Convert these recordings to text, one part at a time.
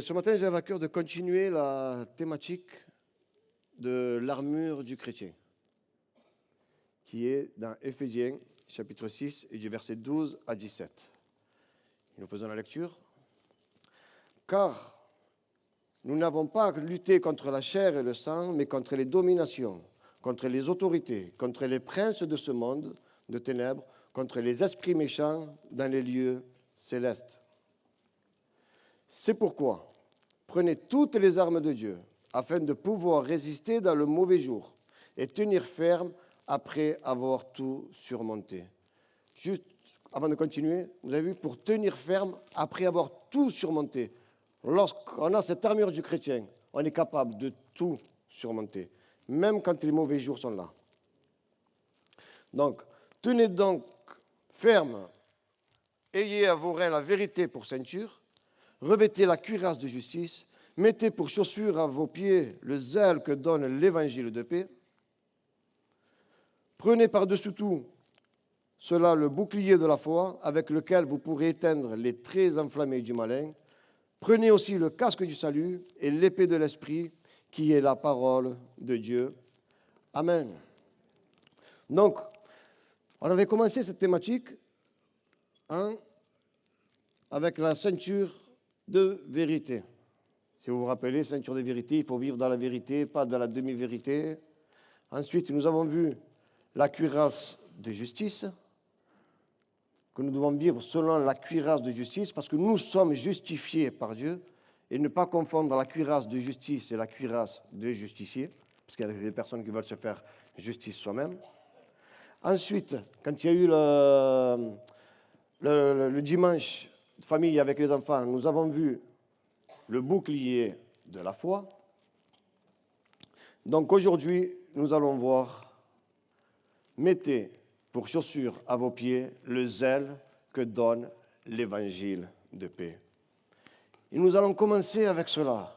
ce matin, j'avais à cœur de continuer la thématique de l'armure du chrétien, qui est dans Éphésiens, chapitre 6, et du verset 12 à 17. Nous faisons la lecture. Car nous n'avons pas lutté contre la chair et le sang, mais contre les dominations, contre les autorités, contre les princes de ce monde de ténèbres, contre les esprits méchants dans les lieux célestes. C'est pourquoi, prenez toutes les armes de Dieu, afin de pouvoir résister dans le mauvais jour et tenir ferme après avoir tout surmonté. Juste avant de continuer, vous avez vu, pour tenir ferme après avoir tout surmonté. Lorsqu'on a cette armure du chrétien, on est capable de tout surmonter, même quand les mauvais jours sont là. Donc, tenez donc ferme, ayez à vos reins la vérité pour ceinture, revêtez la cuirasse de justice, mettez pour chaussure à vos pieds le zèle que donne l'évangile de paix. Prenez par-dessus tout cela le bouclier de la foi avec lequel vous pourrez éteindre les traits enflammés du malin. Prenez aussi le casque du salut et l'épée de l'esprit qui est la parole de Dieu. Amen. Donc, on avait commencé cette thématique avec la ceinture de vérité. Si vous vous rappelez, ceinture de vérité, il faut vivre dans la vérité, pas dans la demi-vérité. Ensuite, nous avons vu la cuirasse de justice, que nous devons vivre selon la cuirasse de justice, parce que nous sommes justifiés par Dieu, et ne pas confondre la cuirasse de justice et la cuirasse de justicier, parce qu'il y a des personnes qui veulent se faire justice soi-même. Ensuite, quand il y a eu le dimanche de famille avec les enfants, nous avons vu le bouclier de la foi. Donc aujourd'hui, nous allons voir, mettez pour chaussure à vos pieds le zèle que donne l'évangile de paix. Et nous allons commencer avec cela.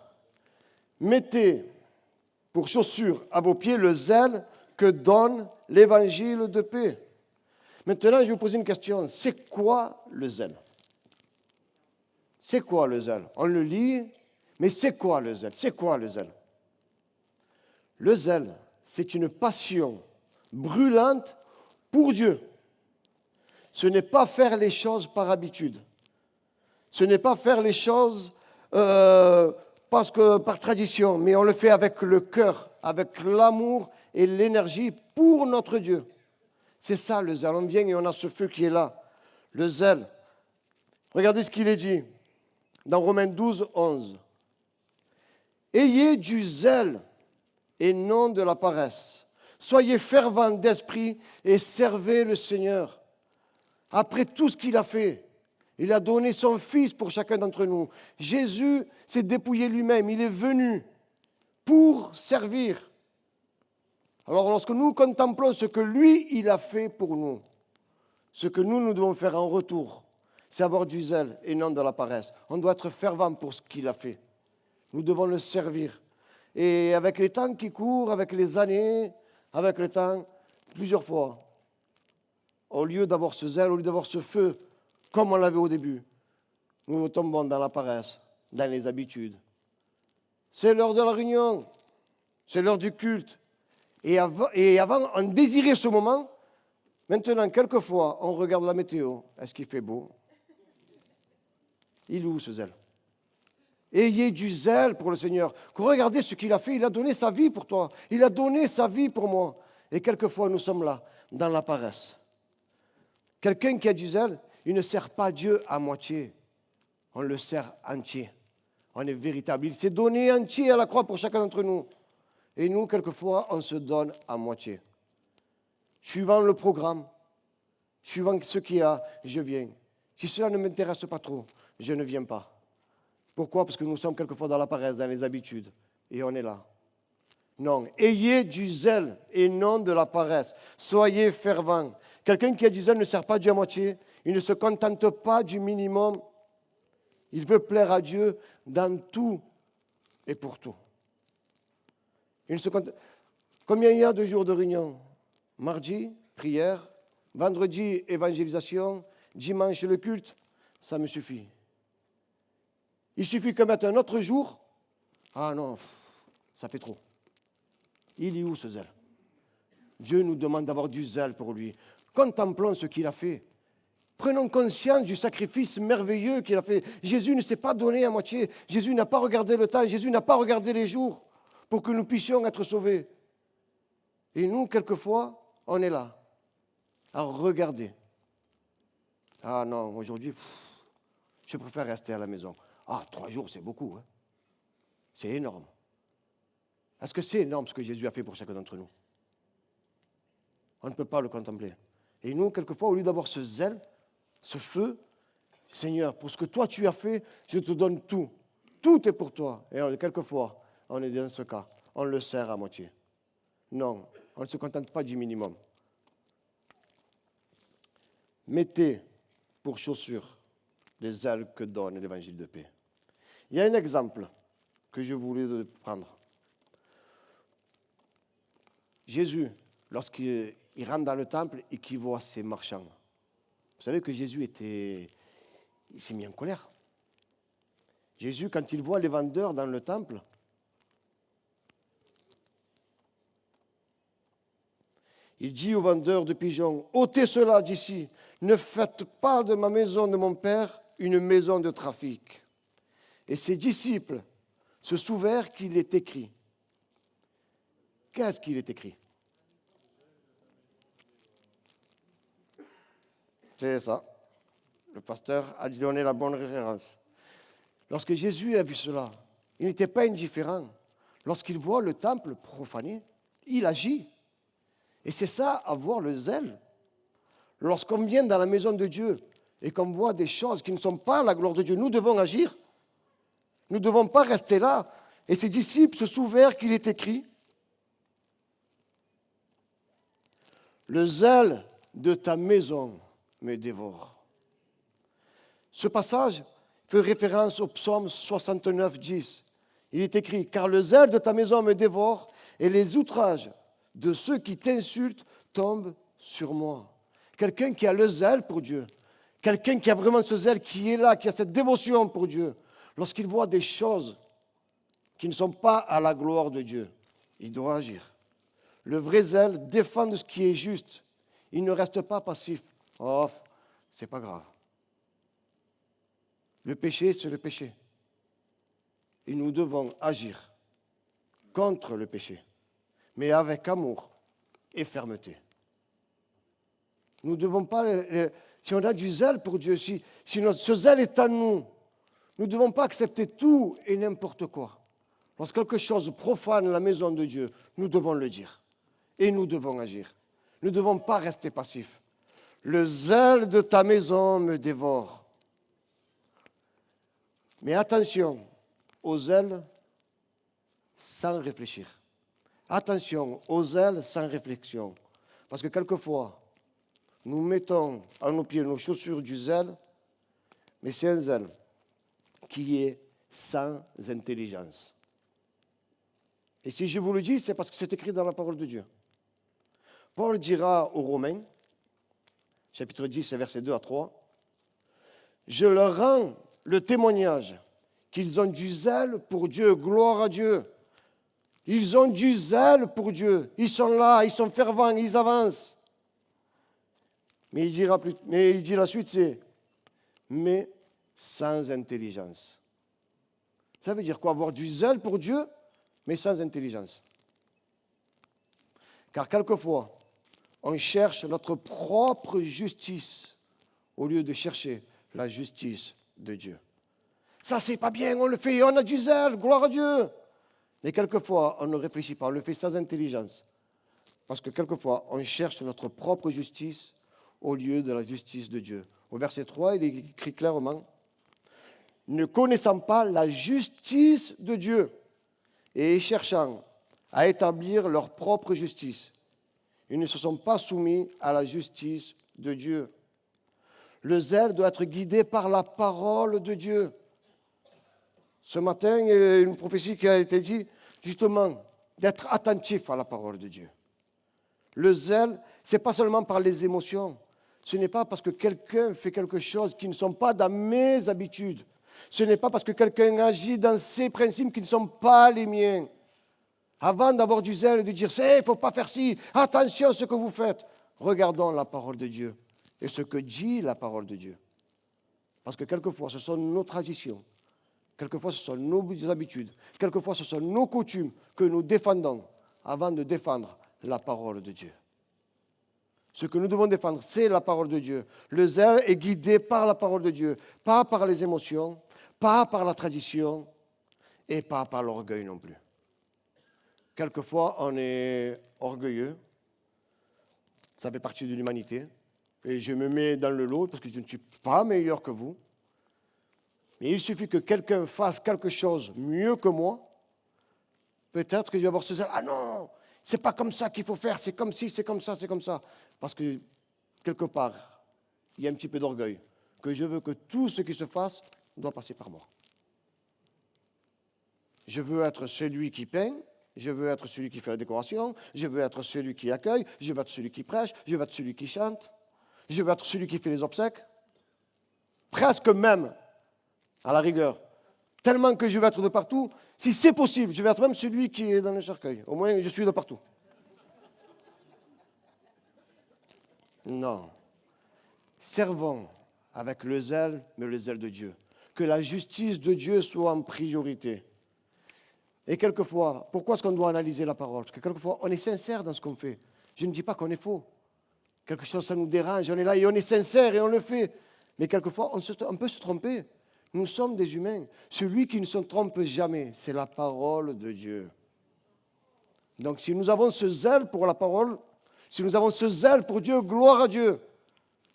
Mettez pour chaussure à vos pieds le zèle que donne l'évangile de paix. Maintenant, je vais vous poser une question. C'est quoi le zèle? C'est quoi le zèle? On le lit, mais c'est quoi le zèle? C'est quoi le zèle? Le zèle, c'est une passion brûlante pour Dieu. Ce n'est pas faire les choses par habitude. Ce n'est pas faire les choses parce que par tradition, mais on le fait avec le cœur, avec l'amour et l'énergie pour notre Dieu. C'est ça le zèle. On vient et on a ce feu qui est là. Le zèle. Regardez ce qu'il est dit dans Romains 12, 11. Ayez du zèle et non de la paresse. Soyez fervents d'esprit et servez le Seigneur. Après tout ce qu'il a fait, il a donné son Fils pour chacun d'entre nous. Jésus s'est dépouillé lui-même. Il est venu pour servir. Alors lorsque nous contemplons ce que lui, il a fait pour nous, ce que nous devons faire en retour, c'est avoir du zèle et non de la paresse. On doit être fervent pour ce qu'il a fait. Nous devons le servir. Et avec les temps qui courent, avec les années, avec le temps, plusieurs fois, au lieu d'avoir ce zèle, au lieu d'avoir ce feu, comme on l'avait au début, nous tombons dans la paresse, dans les habitudes. C'est l'heure de la réunion, c'est l'heure du culte. Et avant, on désirait ce moment. Maintenant, quelquefois, on regarde la météo. Est-ce qu'il fait beau? Il est où ce zèle? Ayez du zèle pour le Seigneur. Regardez ce qu'il a fait. Il a donné sa vie pour toi. Il a donné sa vie pour moi. Et quelquefois, nous sommes là, dans la paresse. Quelqu'un qui a du zèle, il ne sert pas Dieu à moitié. On le sert entier. On est véritable. Il s'est donné entier à la croix pour chacun d'entre nous. Et nous, quelquefois, on se donne à moitié. Suivant le programme, suivant ce qu'il y a, je viens. Si cela ne m'intéresse pas trop, je ne viens pas. Pourquoi? Parce que nous sommes quelquefois dans la paresse, dans les habitudes. Et on est là. Non. Ayez du zèle et non de la paresse. Soyez fervents. Quelqu'un qui a du zèle ne sert pas Dieu à moitié. Il ne se contente pas du minimum. Il veut plaire à Dieu dans tout et pour tout. Combien il y a de jours de réunion? Mardi, prière. Vendredi, évangélisation. Dimanche, le culte. Ça me suffit. Il suffit que mettre un autre jour. Ah non, ça fait trop. Il est où ce zèle? Dieu nous demande d'avoir du zèle pour lui. Contemplons ce qu'il a fait. Prenons conscience du sacrifice merveilleux qu'il a fait. Jésus ne s'est pas donné à moitié. Jésus n'a pas regardé le temps. Jésus n'a pas regardé les jours pour que nous puissions être sauvés. Et nous, quelquefois, on est là, à regarder. Ah non, aujourd'hui, je préfère rester à la maison. Ah, 3 jours, c'est beaucoup. Hein. C'est énorme. Est-ce que c'est énorme ce que Jésus a fait pour chacun d'entre nous? On ne peut pas le contempler. Et nous, quelquefois, au lieu d'avoir ce zèle, ce feu, Seigneur, pour ce que toi tu as fait, je te donne tout. Tout est pour toi. Et quelquefois, on est dans ce cas. On le sert à moitié. Non, on ne se contente pas du minimum. Mettez pour chaussures les ailes que donne l'évangile de paix. Il y a un exemple que je voulais prendre. Jésus, lorsqu'il rentre dans le temple et qu'il voit ces marchands, vous savez que Jésus il s'est mis en colère. Jésus, quand il voit les vendeurs dans le temple, il dit aux vendeurs de pigeons, ôtez cela d'ici, ne faites pas de ma maison de mon Père une maison de trafic. Et ses disciples se souvinrent qu'il est écrit. Qu'est-ce qu'il est écrit? C'est ça. Le pasteur a donné la bonne référence. Lorsque Jésus a vu cela, il n'était pas indifférent. Lorsqu'il voit le temple profané, il agit. Et c'est ça, avoir le zèle. Lorsqu'on vient dans la maison de Dieu et qu'on voit des choses qui ne sont pas la gloire de Dieu, nous devons agir. Nous ne devons pas rester là. Et ses disciples se souvinrent qu'il est écrit. Le zèle de ta maison me dévore. Ce passage fait référence au psaume 69, 10. Il est écrit, car le zèle de ta maison me dévore et les outrages de ceux qui t'insultent tombent sur moi. Quelqu'un qui a le zèle pour Dieu, quelqu'un qui a vraiment ce zèle, qui est là, qui a cette dévotion pour Dieu, lorsqu'il voit des choses qui ne sont pas à la gloire de Dieu, il doit agir. Le vrai zèle défend ce qui est juste. Il ne reste pas passif. Oh, c'est pas grave. Le péché, c'est le péché. Et nous devons agir contre le péché, mais avec amour et fermeté. Nous ne devons pas, si on a du zèle pour Dieu, si ce zèle est en nous, nous ne devons pas accepter tout et n'importe quoi. Lorsque quelque chose profane la maison de Dieu, nous devons le dire. Et nous devons agir. Nous ne devons pas rester passifs. Le zèle de ta maison me dévore. Mais attention au zèle sans réfléchir. Attention au zèle sans réflexion. Parce que quelquefois, nous mettons à nos pieds nos chaussures du zèle, mais c'est un zèle qui est sans intelligence. Et si je vous le dis, c'est parce que c'est écrit dans la parole de Dieu. Paul dira aux Romains, chapitre 10, versets 2 à 3, « Je leur rends le témoignage qu'ils ont du zèle pour Dieu, gloire à Dieu. Ils ont du zèle pour Dieu. Ils sont là, ils sont fervents, ils avancent. » Mais il dit la suite, c'est « mais sans intelligence ». Ça veut dire quoi? Avoir du zèle pour Dieu, mais sans intelligence. Car quelquefois, on cherche notre propre justice au lieu de chercher la justice de Dieu. Ça, c'est pas bien, on le fait, on a du zèle, gloire à Dieu. Mais quelquefois, on ne réfléchit pas, on le fait sans intelligence. Parce que quelquefois, on cherche notre propre justice au lieu de la justice de Dieu. Au verset 3, il est écrit clairement, « Ne connaissant pas la justice de Dieu et cherchant à établir leur propre justice, ils ne se sont pas soumis à la justice de Dieu. » Le zèle doit être guidé par la parole de Dieu. Ce matin, il y a une prophétie qui a été dite, justement, d'être attentif à la parole de Dieu. Le zèle, ce n'est pas seulement par les émotions. Ce n'est pas parce que quelqu'un fait quelque chose qui ne sont pas dans mes habitudes. Ce n'est pas parce que quelqu'un agit dans ces principes qui ne sont pas les miens. Avant d'avoir du zèle et de dire, il ne faut pas faire ci, attention à ce que vous faites. Regardons la parole de Dieu et ce que dit la parole de Dieu. Parce que quelquefois, ce sont nos traditions, quelquefois, ce sont nos habitudes, quelquefois, ce sont nos coutumes que nous défendons avant de défendre la parole de Dieu. Ce que nous devons défendre, c'est la parole de Dieu. Le zèle est guidé par la parole de Dieu, pas par les émotions, pas par la tradition et pas par l'orgueil non plus. Quelquefois, on est orgueilleux. Ça fait partie de l'humanité. Et je me mets dans le lot parce que je ne suis pas meilleur que vous. Mais il suffit que quelqu'un fasse quelque chose mieux que moi. Peut-être que je vais avoir ce zèle. Ah non, c'est pas comme ça qu'il faut faire. C'est comme ci, c'est comme ça, c'est comme ça. Parce que quelque part, il y a un petit peu d'orgueil. Que je veux que tout ce qui se fasse doit passer par moi. Je veux être celui qui peint. Je veux être celui qui fait la décoration, je veux être celui qui accueille, je veux être celui qui prêche, je veux être celui qui chante, je veux être celui qui fait les obsèques. Presque même, à la rigueur, tellement que je veux être de partout, si c'est possible, je vais être même celui qui est dans le cercueil. Au moins, je suis de partout. Non. Servons avec le zèle, mais le zèle de Dieu. Que la justice de Dieu soit en priorité. Et quelquefois, pourquoi est-ce qu'on doit analyser la parole? Parce que quelquefois, on est sincère dans ce qu'on fait. Je ne dis pas qu'on est faux. Quelque chose, ça nous dérange, on est là et on est sincère et on le fait. Mais quelquefois, on peut se tromper. Nous sommes des humains. Celui qui ne se trompe jamais, c'est la parole de Dieu. Donc, si nous avons ce zèle pour la parole, si nous avons ce zèle pour Dieu, gloire à Dieu.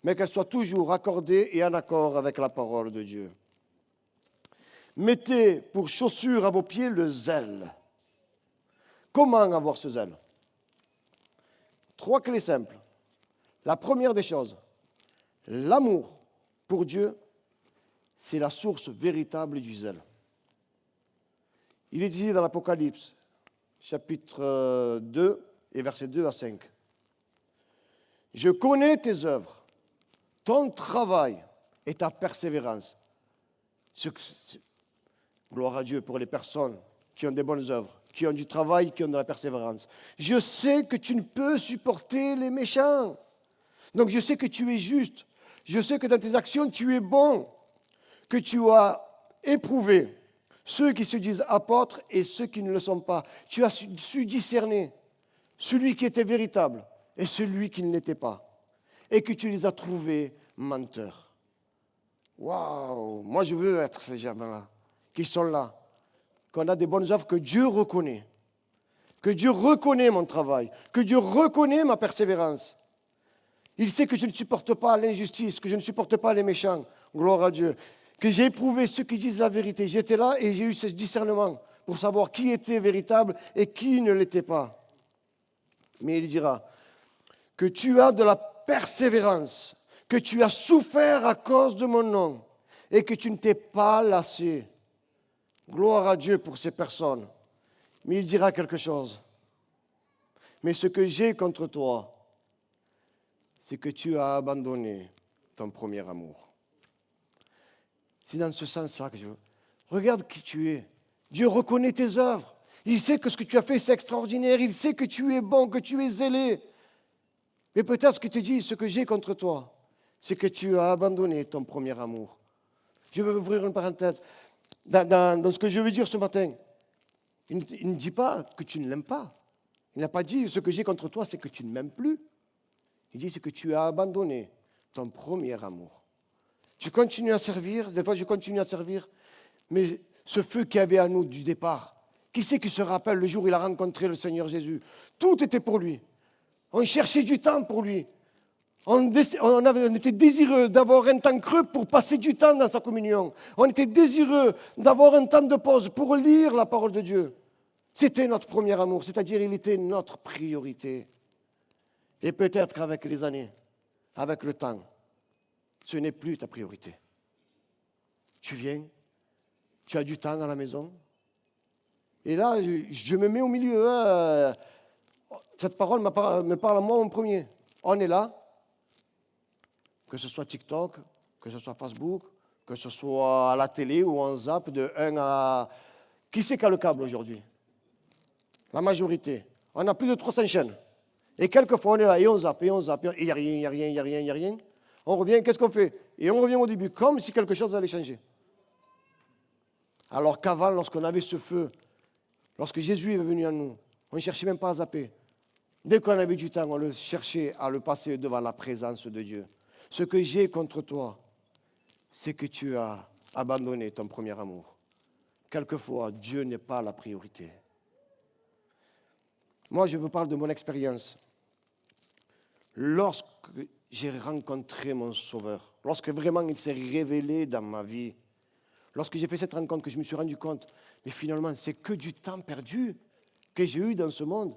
Mais qu'elle soit toujours accordée et en accord avec la parole de Dieu. Mettez pour chaussure à vos pieds le zèle. Comment avoir ce zèle? 3 clés simples. La première des choses, l'amour pour Dieu, c'est la source véritable du zèle. Il est dit dans l'Apocalypse, chapitre 2 et versets 2 à 5. Je connais tes œuvres, ton travail et ta persévérance. Gloire à Dieu pour les personnes qui ont des bonnes œuvres, qui ont du travail, qui ont de la persévérance. Je sais que tu ne peux supporter les méchants. Donc je sais que tu es juste. Je sais que dans tes actions, tu es bon. Que tu as éprouvé ceux qui se disent apôtres et ceux qui ne le sont pas. Tu as su discerner celui qui était véritable et celui qui ne l'était pas. Et que tu les as trouvés menteurs. Waouh! Moi, je veux être ces gens-là, qui sont là, qu'on a des bonnes œuvres que Dieu reconnaît. Que Dieu reconnaît mon travail, que Dieu reconnaît ma persévérance. Il sait que je ne supporte pas l'injustice, que je ne supporte pas les méchants. Gloire à Dieu. Que j'ai éprouvé ceux qui disent la vérité. J'étais là et j'ai eu ce discernement pour savoir qui était véritable et qui ne l'était pas. Mais il dira que tu as de la persévérance, que tu as souffert à cause de mon nom et que tu ne t'es pas lassé. Gloire à Dieu pour ces personnes. Mais il dira quelque chose. Mais ce que j'ai contre toi, c'est que tu as abandonné ton premier amour. C'est dans ce sens-là que je veux. Regarde qui tu es. Dieu reconnaît tes œuvres. Il sait que ce que tu as fait, c'est extraordinaire. Il sait que tu es bon, que tu es zélé. Mais peut-être ce que tu dis, ce que j'ai contre toi, c'est que tu as abandonné ton premier amour. Je veux ouvrir une parenthèse. Dans ce que je veux dire ce matin, il ne dit pas que tu ne l'aimes pas. Il n'a pas dit ce que j'ai contre toi, c'est que tu ne m'aimes plus. Il dit c'est que tu as abandonné ton premier amour. Tu continues à servir, des fois je continue à servir, mais ce feu qu'il y avait à nous du départ, qui c'est qui se rappelle le jour où il a rencontré le Seigneur Jésus? Tout était pour lui. On cherchait du temps pour lui. On était désireux d'avoir un temps creux pour passer du temps dans sa communion. On était désireux d'avoir un temps de pause pour lire la parole de Dieu. C'était notre premier amour, c'est-à-dire il était notre priorité. Et peut-être qu'avec les années, avec le temps, ce n'est plus ta priorité. Tu viens, tu as du temps à la maison. Et là, je me mets au milieu. Cette parole me parle à moi en premier. On est là, que ce soit TikTok, que ce soit Facebook, que ce soit à la télé ou en zappe, de 1 à... Qui c'est qui a le câble aujourd'hui? La majorité. On a plus de 300 chaînes. Et quelquefois, on est là et on zappe, et on zappe, et il n'y a rien, il n'y a rien, il n'y a rien, il n'y a rien. On revient, qu'est-ce qu'on fait? Et on revient au début, comme si quelque chose allait changer. Alors qu'avant, lorsqu'on avait ce feu, lorsque Jésus est venu à nous, on ne cherchait même pas à zapper. Dès qu'on avait du temps, on le cherchait à le passer devant la présence de Dieu. Ce que j'ai contre toi, c'est que tu as abandonné ton premier amour. Quelquefois, Dieu n'est pas la priorité. Moi, je vous parle de mon expérience. Lorsque j'ai rencontré mon Sauveur, lorsque vraiment il s'est révélé dans ma vie, lorsque j'ai fait cette rencontre, que je me suis rendu compte, mais finalement, c'est que du temps perdu que j'ai eu dans ce monde.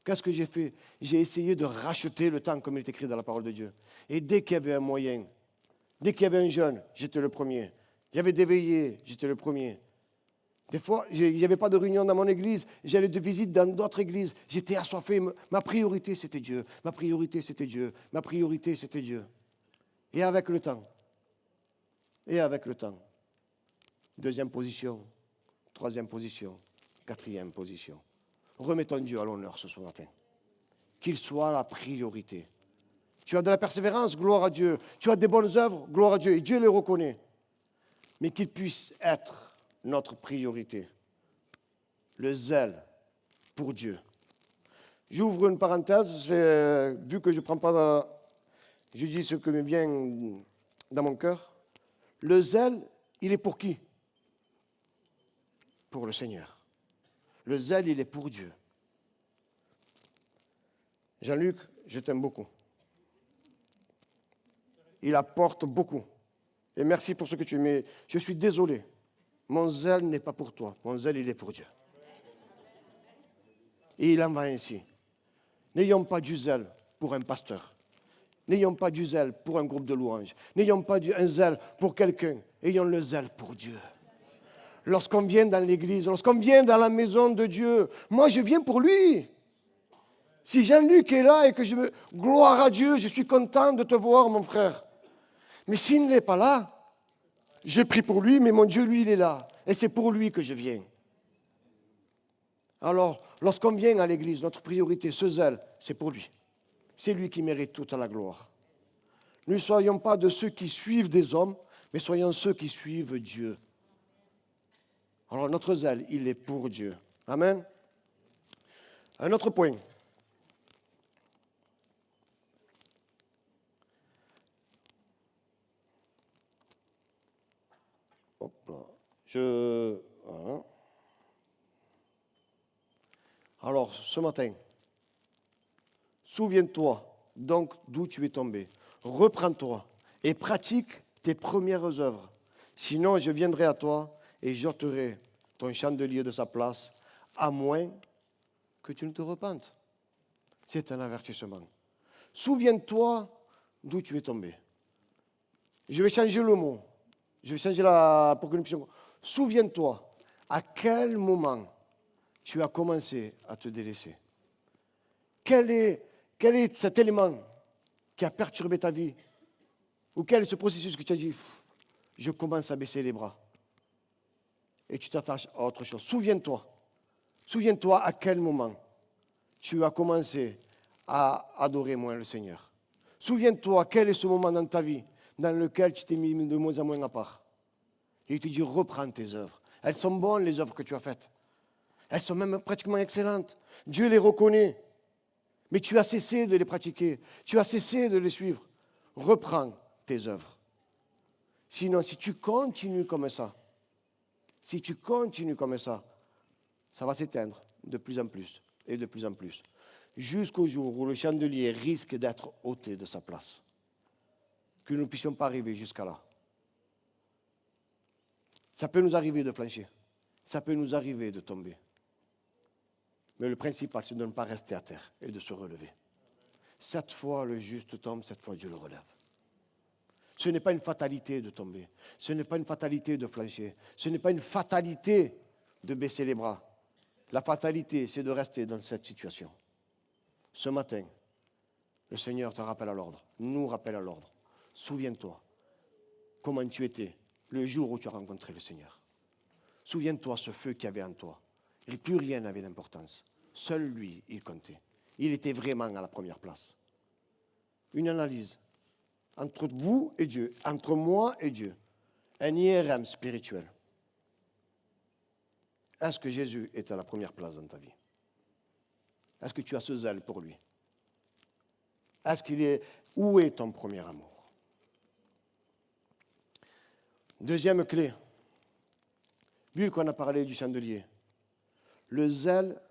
Qu'est-ce que j'ai fait? J'ai essayé de racheter le temps, comme il est écrit dans la parole de Dieu. Et dès qu'il y avait un moyen, dès qu'il y avait un jeûne, j'étais le premier. Il y avait des veillées, j'étais le premier. Des fois, il n'y avait pas de réunion dans mon église, j'allais de visite dans d'autres églises. J'étais assoiffé. Ma priorité, c'était Dieu. Ma priorité, c'était Dieu. Ma priorité, c'était Dieu. Et avec le temps, deuxième position, troisième position, quatrième position. Remettons Dieu à l'honneur ce matin. Qu'il soit la priorité. Tu as de la persévérance, gloire à Dieu. Tu as des bonnes œuvres, gloire à Dieu. Et Dieu les reconnaît. Mais qu'il puisse être notre priorité. Le zèle pour Dieu. J'ouvre une parenthèse. Vu que je ne prends pas... Je dis ce que me vient dans mon cœur. Le zèle, il est pour qui? Pour le Seigneur. Le zèle, il est pour Dieu. Jean-Luc, je t'aime beaucoup. Il apporte beaucoup. Et merci pour ce que tu mets. Je suis désolé. Mon zèle n'est pas pour toi. Mon zèle, il est pour Dieu. Et il en va ainsi. N'ayons pas du zèle pour un pasteur. N'ayons pas du zèle pour un groupe de louanges. N'ayons pas un zèle pour quelqu'un. Ayons le zèle pour Dieu. Lorsqu'on vient dans l'église, lorsqu'on vient dans la maison de Dieu, moi je viens pour lui. Si Jean-Luc est là et que je me... Gloire à Dieu, je suis content de te voir, mon frère. Mais s'il n'est pas là, j'ai pris pour lui, mais mon Dieu, lui, il est là. Et c'est pour lui que je viens. Alors, lorsqu'on vient à l'église, notre priorité, ce zèle, c'est pour lui. C'est lui qui mérite toute la gloire. Ne soyons pas de ceux qui suivent des hommes, mais soyons ceux qui suivent Dieu. Alors, notre zèle, il est pour Dieu. Amen. Un autre point. Hop là. Voilà. Alors, ce matin, souviens-toi donc d'où tu es tombé. Reprends-toi et pratique tes premières œuvres. Sinon, je viendrai à toi et j'ôterai ton chandelier de sa place, à moins que tu ne te repentes. C'est un avertissement. Souviens-toi d'où tu es tombé. Je vais changer le mot. Je vais changer pour que nous puissions... Souviens-toi à quel moment tu as commencé à te délaisser. Quel est cet élément qui a perturbé ta vie? Ou quel est ce processus que tu as dit, je commence à baisser les bras. Et tu t'attaches à autre chose. Souviens-toi. Souviens-toi à quel moment tu as commencé à adorer moins le Seigneur. Souviens-toi quel est ce moment dans ta vie dans lequel tu t'es mis de moins en moins à part. Et il te dit, reprends tes œuvres. Elles sont bonnes, les œuvres que tu as faites. Elles sont même pratiquement excellentes. Dieu les reconnaît. Mais tu as cessé de les pratiquer. Tu as cessé de les suivre. Reprends tes œuvres. Sinon, si tu continues comme ça, ça va s'éteindre de plus en plus et de plus en plus. Jusqu'au jour où le chandelier risque d'être ôté de sa place. Que nous ne puissions pas arriver jusqu'à là. Ça peut nous arriver de flancher. Ça peut nous arriver de tomber. Mais le principal, c'est de ne pas rester à terre et de se relever. 7 fois le juste tombe, 7 fois Dieu le relève. Ce n'est pas une fatalité de tomber. Ce n'est pas une fatalité de flancher. Ce n'est pas une fatalité de baisser les bras. La fatalité, c'est de rester dans cette situation. Ce matin, le Seigneur te rappelle à l'ordre, nous rappelle à l'ordre. Souviens-toi comment tu étais le jour où tu as rencontré le Seigneur. Souviens-toi ce feu qu'il y avait en toi. Et plus rien n'avait d'importance. Seul lui, il comptait. Il était vraiment à la première place. Une analyse entre vous et Dieu, entre moi et Dieu. Un IRM spirituel. Est-ce que Jésus est à la première place dans ta vie? Est-ce que tu as ce zèle pour lui? Où est ton premier amour? Deuxième clé, vu qu'on a parlé du chandelier, le zèle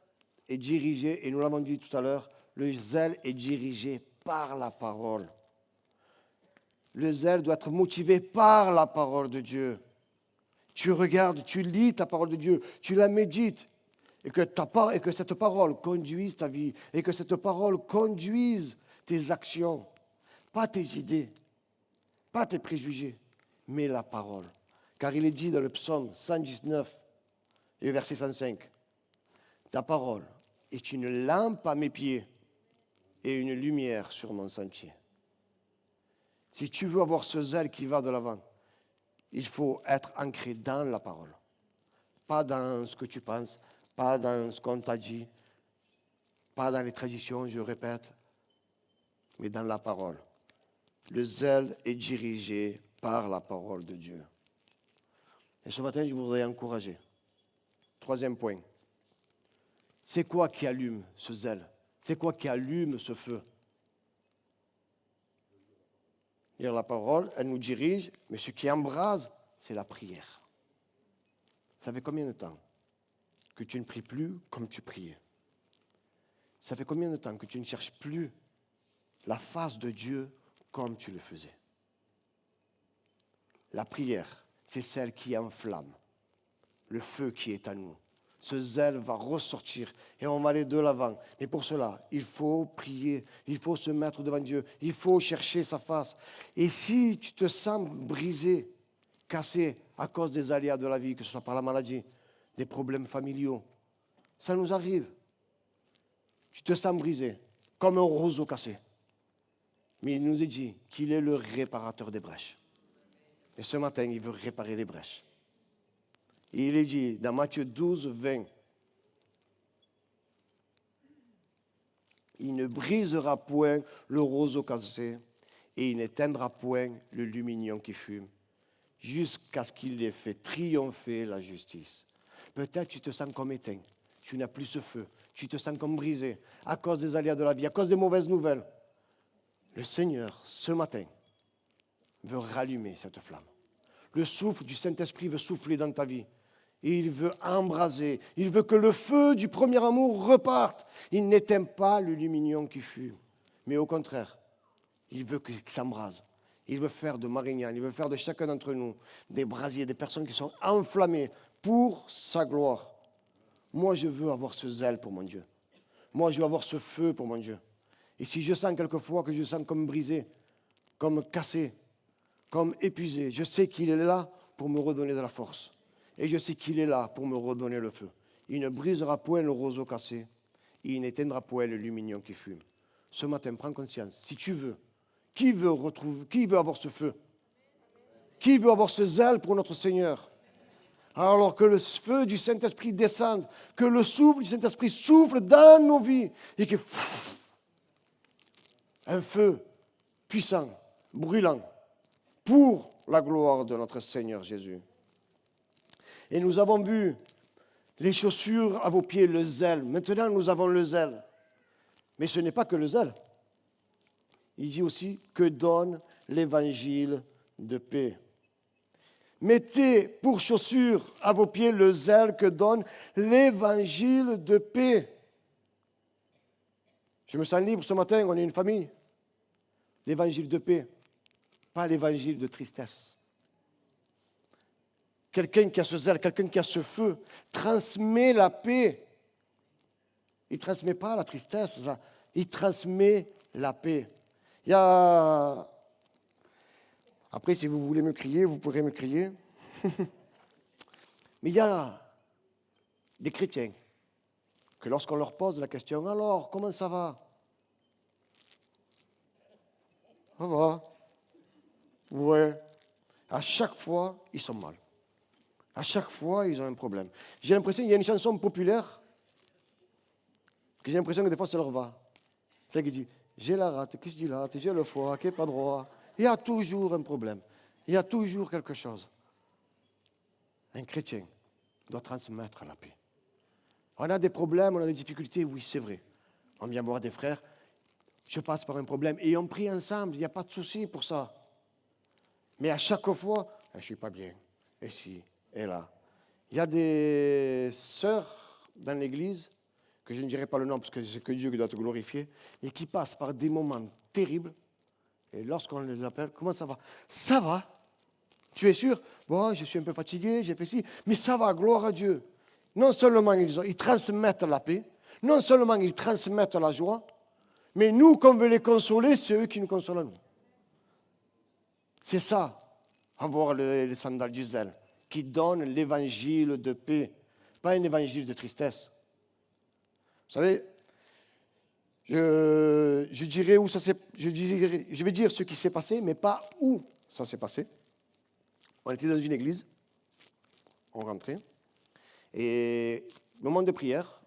est dirigé, et nous l'avons dit tout à l'heure, le zèle est dirigé par la parole. Le zèle doit être motivé par la parole de Dieu. Tu regardes, tu lis ta parole de Dieu, tu la médites, et que cette parole conduise ta vie, et que cette parole conduise tes actions, pas tes idées, pas tes préjugés, mais la parole. Car il est dit dans le psaume 119 et verset 105, ta parole est une lampe à mes pieds et une lumière sur mon sentier. Si tu veux avoir ce zèle qui va de l'avant, il faut être ancré dans la parole. Pas dans ce que tu penses, pas dans ce qu'on t'a dit, pas dans les traditions, je répète, mais dans la parole. Le zèle est dirigé par la parole de Dieu. Et ce matin, je voudrais encourager. Troisième point. C'est quoi qui allume ce zèle? C'est quoi qui allume ce feu? Lire la parole, elle nous dirige, mais ce qui embrase, c'est la prière. Ça fait combien de temps que tu ne pries plus comme tu priais? Ça fait combien de temps que tu ne cherches plus la face de Dieu comme tu le faisais? La prière, c'est celle qui enflamme le feu qui est à nous. Ce zèle va ressortir et on va aller de l'avant. Mais pour cela, il faut prier, il faut se mettre devant Dieu, il faut chercher sa face. Et si tu te sens brisé, cassé à cause des aléas de la vie, que ce soit par la maladie, des problèmes familiaux, ça nous arrive. Tu te sens brisé, comme un roseau cassé. Mais il nous est dit qu'il est le réparateur des brèches. Et ce matin, il veut réparer les brèches. Et il est dit dans Matthieu 12, 20, il ne brisera point le roseau cassé et il n'éteindra point le lumignon qui fume, jusqu'à ce qu'il ait fait triompher la justice. Peut-être tu te sens comme éteint, tu n'as plus ce feu, tu te sens comme brisé à cause des aléas de la vie, à cause des mauvaises nouvelles. Le Seigneur, ce matin, veut rallumer cette flamme. Le souffle du Saint-Esprit veut souffler dans ta vie. Et il veut embraser. Il veut que le feu du premier amour reparte. Il n'éteint pas le lumignon qui fume. Mais au contraire, il veut qu'il s'embrase. Il veut faire de Marignane, il veut faire de chacun d'entre nous des brasiers, des personnes qui sont enflammées pour sa gloire. Moi, je veux avoir ce zèle pour mon Dieu. Moi, je veux avoir ce feu pour mon Dieu. Et si je sens quelquefois que je sens comme brisé, comme cassé, comme épuisé, je sais qu'il est là pour me redonner de la force. Et je sais qu'il est là pour me redonner le feu. Il ne brisera point le roseau cassé. Il n'éteindra point le lumignon qui fume. Ce matin, prends conscience. Si tu veux, qui veut avoir ce feu? Qui veut avoir ce zèle pour notre Seigneur? Alors que le feu du Saint-Esprit descende, que le souffle du Saint-Esprit souffle dans nos vies et que un feu puissant, brûlant, pour la gloire de notre Seigneur Jésus. Et nous avons vu les chaussures à vos pieds, le zèle. Maintenant, nous avons le zèle. Mais ce n'est pas que le zèle. Il dit aussi que donne l'évangile de paix. Mettez pour chaussure à vos pieds le zèle que donne l'évangile de paix. Je me sens libre ce matin, on est une famille. L'évangile de paix, pas l'évangile de tristesse. Quelqu'un qui a ce zèle, quelqu'un qui a ce feu, transmet la paix. Il ne transmet pas la tristesse, il transmet la paix. Il y a... Après, si vous voulez me crier, vous pourrez me crier. Mais il y a des chrétiens que lorsqu'on leur pose la question, alors, comment ça va? Ça va. Ouais. À chaque fois, ils sont mal. À chaque fois, ils ont un problème. J'ai l'impression qu'il y a une chanson populaire que j'ai l'impression que des fois, ça leur va. C'est ça qui dit, j'ai la rate qui se dilate, j'ai le foie qui n'est pas droit. Il y a toujours un problème. Il y a toujours quelque chose. Un chrétien doit transmettre la paix. On a des problèmes, on a des difficultés, oui, c'est vrai. On vient voir des frères, je passe par un problème et on prie ensemble, il n'y a pas de souci pour ça. Mais à chaque fois, je ne suis pas bien, et si, et là. Il y a des sœurs dans l'église, que je ne dirai pas le nom parce que c'est que Dieu qui doit te glorifier, et qui passent par des moments terribles. Et lorsqu'on les appelle, comment ça va? Ça va. Tu es sûr? Bon, je suis un peu fatigué, j'ai fait ci, mais ça va, gloire à Dieu. Non seulement ils transmettent la paix, non seulement ils transmettent la joie, mais nous, qu'on veut les consoler, c'est eux qui nous consolent à nous. C'est ça, avoir les sandales du zèle, qui donne l'évangile de paix, pas un évangile de tristesse. Vous savez, je dirais où ça s'est, je vais dire ce qui s'est passé, mais pas où ça s'est passé. On était dans une église, on rentrait, et moment de prière,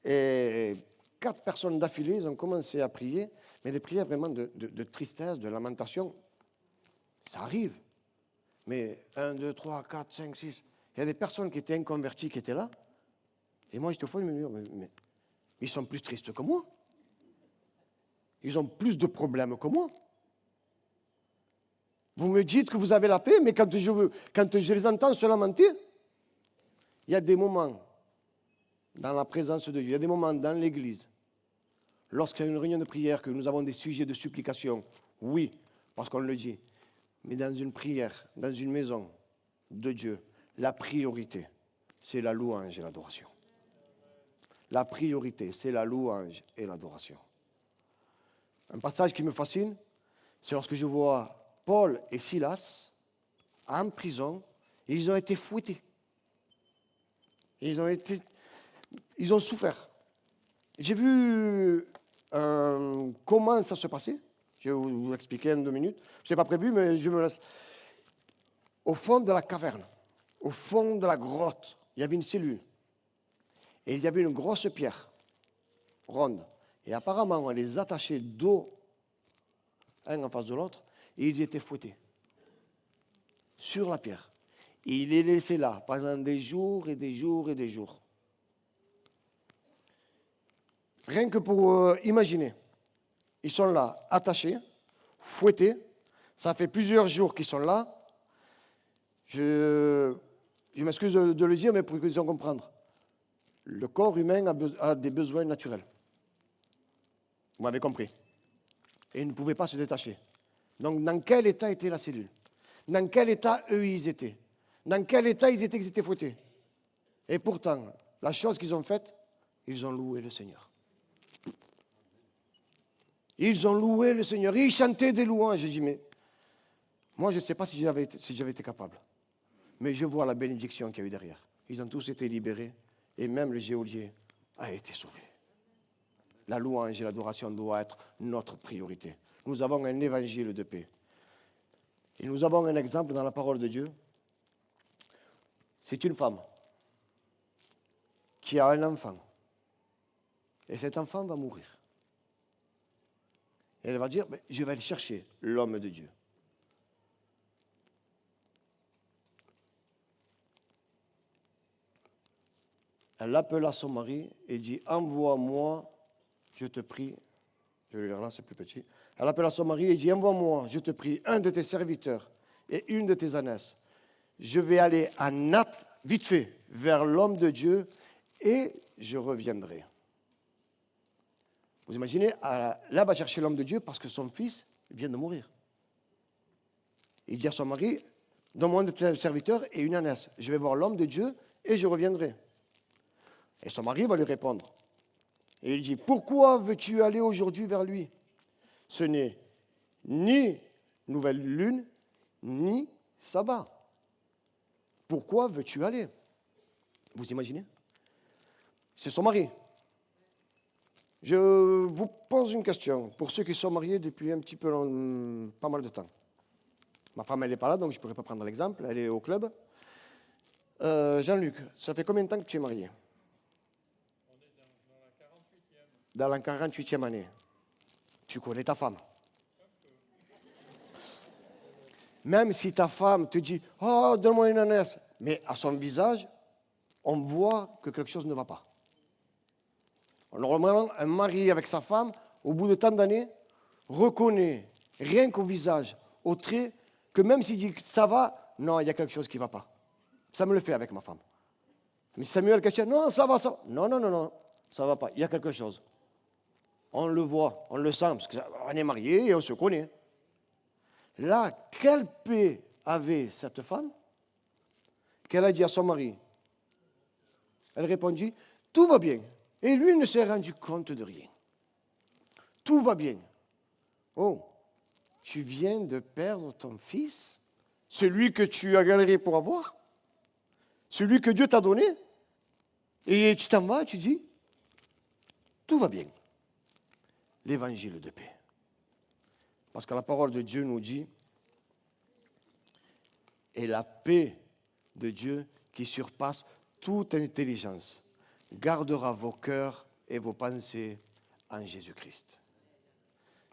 et 4 personnes d'affilée, ils ont commencé à prier, mais des prières vraiment de tristesse, de lamentation. Ça arrive. Mais 1, 2, 3, 4, 5, 6, il y a des personnes qui étaient inconverties qui étaient là, et moi j'étais au fond de me dire, mais ils sont plus tristes que moi. Ils ont plus de problèmes que moi. Vous me dites que vous avez la paix, mais quand je les entends se lamenter, il y a des moments dans la présence de Dieu, il y a des moments dans l'église, lorsqu'il y a une réunion de prière, que nous avons des sujets de supplication, oui, parce qu'on le dit, mais dans une prière, dans une maison de Dieu, la priorité, c'est la louange et l'adoration. La priorité, c'est la louange et l'adoration. Un passage qui me fascine, c'est lorsque je vois Paul et Silas en prison, et ils ont été fouettés. Ils ont souffert. J'ai vu comment ça se passait. Je vais vous expliquer en 2 minutes. Ce n'est pas prévu, mais je me laisse. Au fond de la caverne, au fond de la grotte, il y avait une cellule. Et il y avait une grosse pierre ronde. Et apparemment, on les attachait dos, un en face de l'autre, et ils étaient fouettés sur la pierre. Et il les laissait là pendant des jours et des jours et des jours. Rien que pour imaginer, ils sont là, attachés, fouettés. Ça fait plusieurs jours qu'ils sont là. Je m'excuse de le dire, mais pour qu'ils puissent comprendre. Le corps humain a des besoins naturels. Vous m'avez compris. Et ils ne pouvaient pas se détacher. Donc, dans quel état était la cellule? Dans quel état eux, ils étaient? Dans quel état ils étaient fouettés? Et pourtant, la chose qu'ils ont faite, ils ont loué le Seigneur. Ils ont loué le Seigneur. Ils chantaient des louanges. J'ai dit, mais moi, je ne sais pas si j'avais été capable. Mais je vois la bénédiction qu'il y a eu derrière. Ils ont tous été libérés. Et même le geôlier a été sauvé. La louange et l'adoration doivent être notre priorité. Nous avons un évangile de paix. Et nous avons un exemple dans la parole de Dieu. C'est une femme qui a un enfant. Et cet enfant va mourir. Et elle va dire, je vais aller chercher l'homme de Dieu. Elle appela son mari et dit, envoie-moi, je te prie. Je vais le lire là, c'est plus petit. Elle appela son mari et dit, envoie-moi, je te prie, un de tes serviteurs et une de tes ânesses. Je vais aller à Nath, vite fait, vers l'homme de Dieu et je reviendrai. Vous imaginez, là, va chercher l'homme de Dieu parce que son fils vient de mourir. Il dit à son mari, donne-moi un de tes serviteurs et une ânesse. Je vais voir l'homme de Dieu et je reviendrai. Et son mari va lui répondre. Et il dit, pourquoi veux-tu aller aujourd'hui vers lui? Ce n'est ni nouvelle lune, ni sabbat. Pourquoi veux-tu aller? Vous imaginez? C'est son mari. Je vous pose une question pour ceux qui sont mariés depuis un petit peu pas mal de temps. Ma femme, elle n'est pas là, donc je ne pourrais pas prendre l'exemple. Elle est au club. Jean-Luc, ça fait combien de temps que tu es marié? On est dans la 48e. Dans la 48e année. Tu connais ta femme. Même si ta femme te dit « Oh, donne-moi une ânesse », mais à son visage, on voit que quelque chose ne va pas. Normalement, un mari avec sa femme, au bout de tant d'années, reconnaît, rien qu'au visage, au trait, que même s'il dit que ça va, non, il y a quelque chose qui ne va pas. Ça me le fait avec ma femme. Mais Samuel questionne, non, ça va, ça va. Non, non, non, non, ça ne va pas, il y a quelque chose. On le voit, on le sent, parce qu'on est mariés et on se connaît. Là, quelle paix avait cette femme qu'elle a dit à son mari? Elle répondit, tout va bien. Et lui ne s'est rendu compte de rien. Tout va bien. Oh, tu viens de perdre ton fils, celui que tu as galéré pour avoir, celui que Dieu t'a donné, et tu t'en vas, tu dis, tout va bien. L'évangile de paix. Parce que la parole de Dieu nous dit, et la paix de Dieu qui surpasse toute intelligence gardera vos cœurs et vos pensées en Jésus-Christ.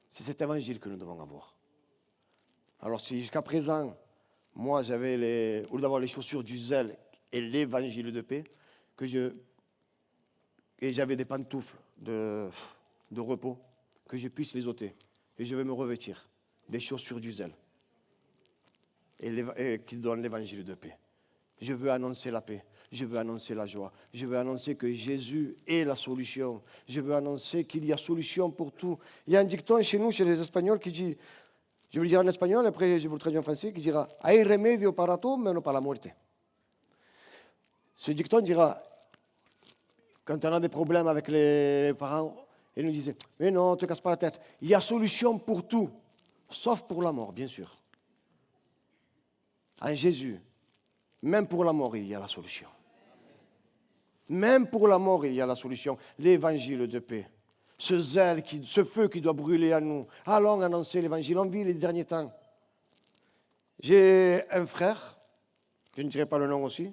C'est cet évangile que nous devons avoir. Alors si jusqu'à présent, moi j'avais au lieu d'avoir les chaussures du zèle et l'évangile de paix, et j'avais des pantoufles de repos, que je puisse les ôter. Et je vais me revêtir des chaussures du zèle et qui donnent l'évangile de paix. Je veux annoncer la paix, je veux annoncer la joie, je veux annoncer que Jésus est la solution, je veux annoncer qu'il y a solution pour tout. Il y a un dicton chez nous, chez les Espagnols, qui dit, je vais le dire en espagnol, après je vous le traduis en français, qui dira « Hay remedio para todo, menos para la muerte ». Ce dicton dira, quand on a des problèmes avec les parents, ils nous disaient « Mais non, ne te casse pas la tête, il y a solution pour tout, sauf pour la mort, bien sûr. » En Jésus, même pour la mort, il y a la solution. Même pour la mort, il y a la solution. L'évangile de paix. Ce zèle, ce feu qui doit brûler en nous. Allons annoncer l'évangile. On vit les derniers temps. J'ai un frère, je ne dirai pas le nom aussi.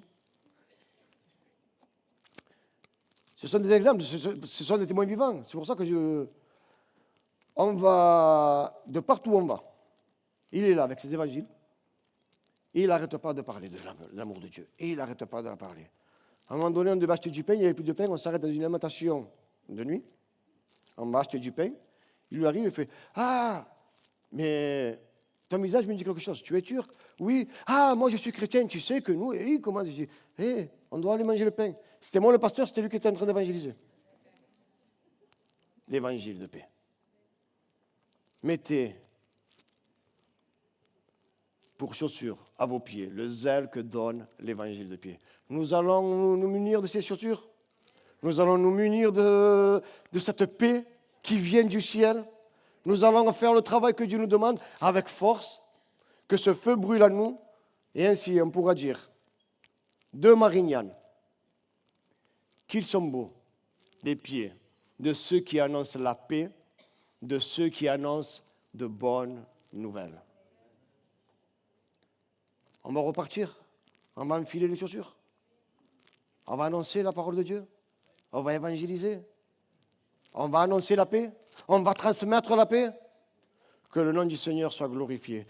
Ce sont des exemples, ce sont des témoins vivants. C'est pour ça que on va, de partout où on va, il est là avec ses évangiles. Et il n'arrête pas de parler de l'amour de Dieu. Et il n'arrête pas de la parler. À un moment donné, on devait acheter du pain, il n'y avait plus de pain, on s'arrête dans une alimentation de nuit. On va acheter du pain. Il lui arrive, il fait « Ah, mais ton visage me dit quelque chose. Tu es turc? Oui. Ah, moi je suis chrétien, tu sais que nous... » Et il commence, il dit « on doit aller manger le pain. » C'était moi le pasteur, c'était lui qui était en train d'évangéliser. L'évangile de paix. Mettez pour chaussures à vos pieds le zèle que donne l'évangile de paix. Nous allons nous munir de ces chaussures. Nous allons nous munir de cette paix qui vient du ciel. Nous allons faire le travail que Dieu nous demande avec force, que ce feu brûle en nous. Et ainsi, on pourra dire de Marignane qu'ils sont beaux les pieds de ceux qui annoncent la paix, de ceux qui annoncent de bonnes nouvelles. On va repartir, on va enfiler les chaussures, on va annoncer la parole de Dieu, on va évangéliser, on va annoncer la paix, on va transmettre la paix. Que le nom du Seigneur soit glorifié.